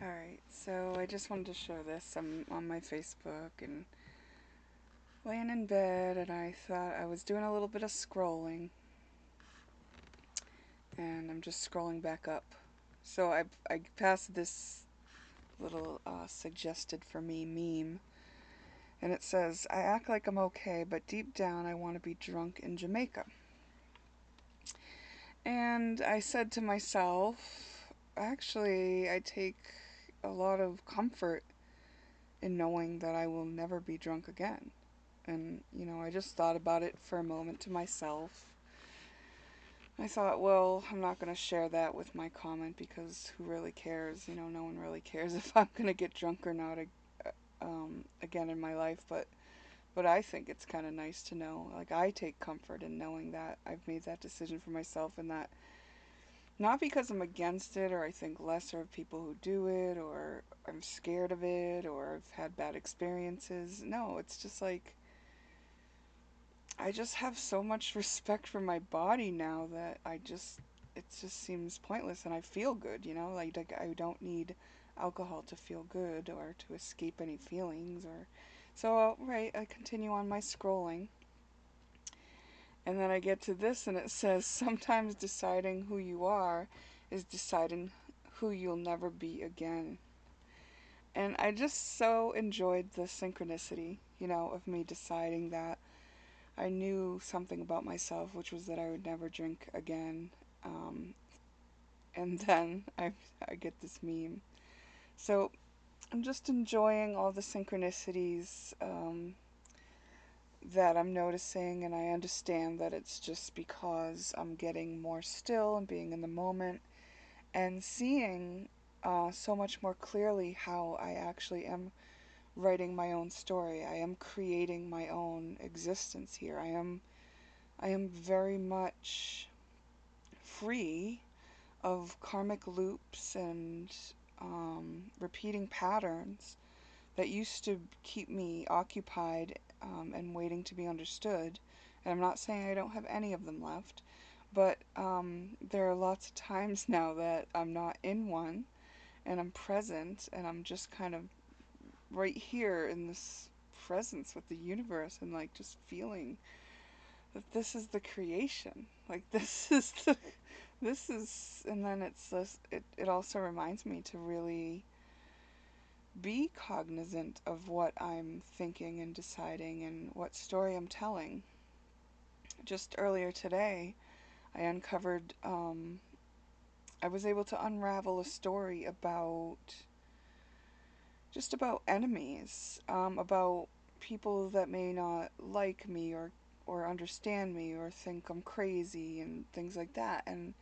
Alright, so I just wanted to show this. I'm on my Facebook and laying in bed, and I thought I was doing a little bit of scrolling, and I'm just scrolling back up. So I passed this little suggested for me meme, and it says, I act like I'm okay, but deep down I want to be drunk in Jamaica. And I said to myself, actually, I take a lot of comfort in knowing that I will never be drunk again. And, I just thought about it for a moment to myself. I thought, well, I'm not going to share that with my comment because who really cares? No one really cares if I'm going to get drunk or not again in my life. But I think it's kind of nice to know. Like, I take comfort in knowing that I've made that decision for myself, and that not because I'm against it or I think lesser of people who do it or I'm scared of it or I've had bad experiences. No, it's just like I just have so much respect for my body now that it just seems pointless, and I feel good, like I don't need alcohol to feel good or to escape any feelings. Or so right, I continue on my scrolling, and then I get to this, and it says sometimes deciding who you are is deciding who you'll never be again. And I just so enjoyed the synchronicity, of me deciding that I knew something about myself, which was that I would never drink again. Um, and then I get this meme. So I'm just enjoying all the synchronicities that I'm noticing, and I understand that it's just because I'm getting more still and being in the moment and seeing so much more clearly how I actually am writing my own story. I am creating my own existence here. I am very much free of karmic loops and repeating patterns that used to keep me occupied and waiting to be understood. And I'm not saying I don't have any of them left, but there are lots of times now that I'm not in one and I'm present and I'm just kind of right here in this presence with the universe and like just feeling that this is the creation. Like this is, and then it's this, it also reminds me to really be cognizant of what I'm thinking and deciding and what story I'm telling. Just earlier today, I uncovered, I was able to unravel a story just about enemies, about people that may not like me or understand me or think I'm crazy and things like that. And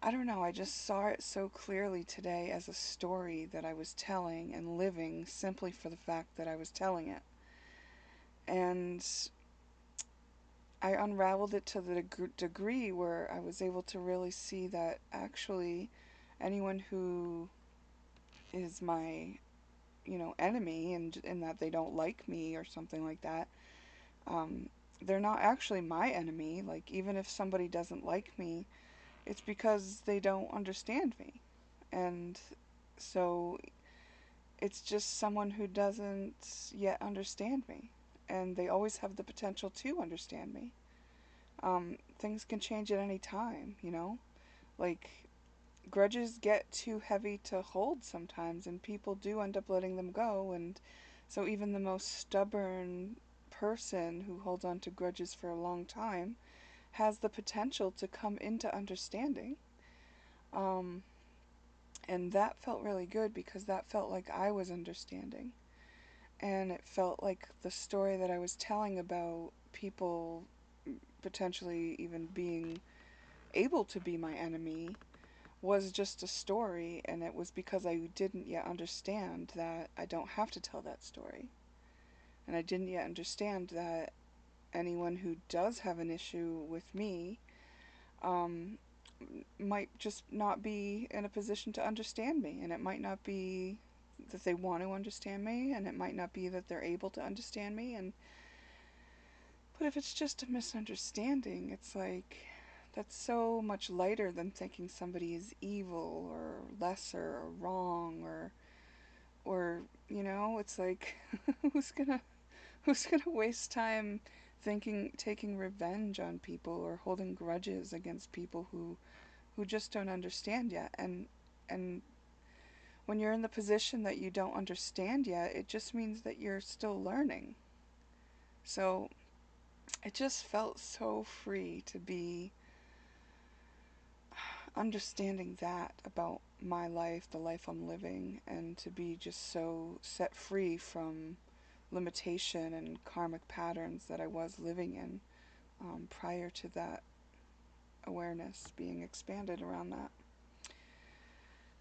I don't know, I just saw it so clearly today as a story that I was telling and living simply for the fact that I was telling it. And I unraveled it to the degree where I was able to really see that actually anyone who is my, enemy, and in that they don't like me or something like that, um, they're not actually my enemy. Like, even if somebody doesn't like me, it's because they don't understand me. And so it's just someone who doesn't yet understand me. And they always have the potential to understand me. Things can change at any time, Like, grudges get too heavy to hold sometimes, and people do end up letting them go. And so, even the most stubborn person who holds on to grudges for a long time has the potential to come into understanding. Um, and that felt really good because that felt like I was understanding. And it felt like the story that I was telling about people potentially even being able to be my enemy was just a story, and it was because I didn't yet understand that I don't have to tell that story. And I didn't yet understand that anyone who does have an issue with me um, might just not be in a position to understand me, and it might not be that they want to understand me, and it might not be that they're able to understand me. And but if it's just a misunderstanding, it's like that's so much lighter than thinking somebody is evil or lesser or wrong or it's like who's gonna who's gonna waste time thinking taking revenge on people or holding grudges against people who just don't understand yet. And when you're in the position that you don't understand yet, it just means that you're still learning. So it just felt so free to be understanding that about my life, the life I'm living, and to be just so set free from limitation and karmic patterns that I was living in prior to that awareness being expanded around that.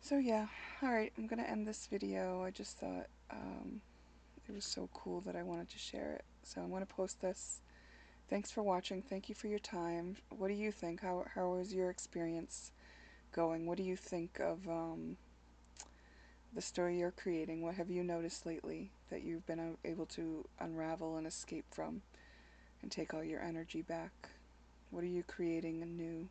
So yeah, alright, I'm going to end this video. I just thought it was so cool that I wanted to share it. So I'm going to post this. Thanks for watching. Thank you for your time. What do you think? How was your experience going? What do you think of the story you're creating? What have you noticed lately that you've been able to unravel and escape from and take all your energy back? What are you creating anew?